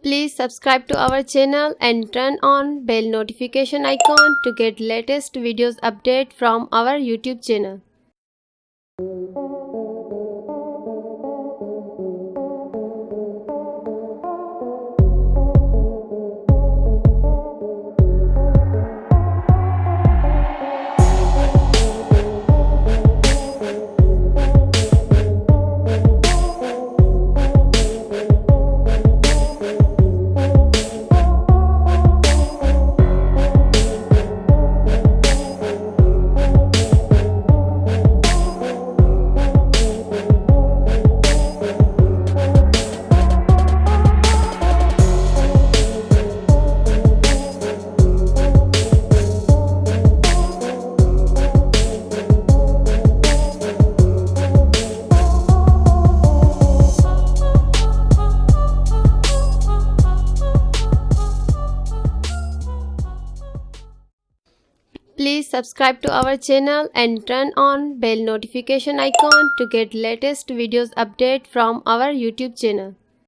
Please subscribe to our channel and turn on bell notification icon to get latest videos update from our YouTube channel. Please subscribe to our channel and turn on bell notification icon to get latest videos update from our YouTube channel.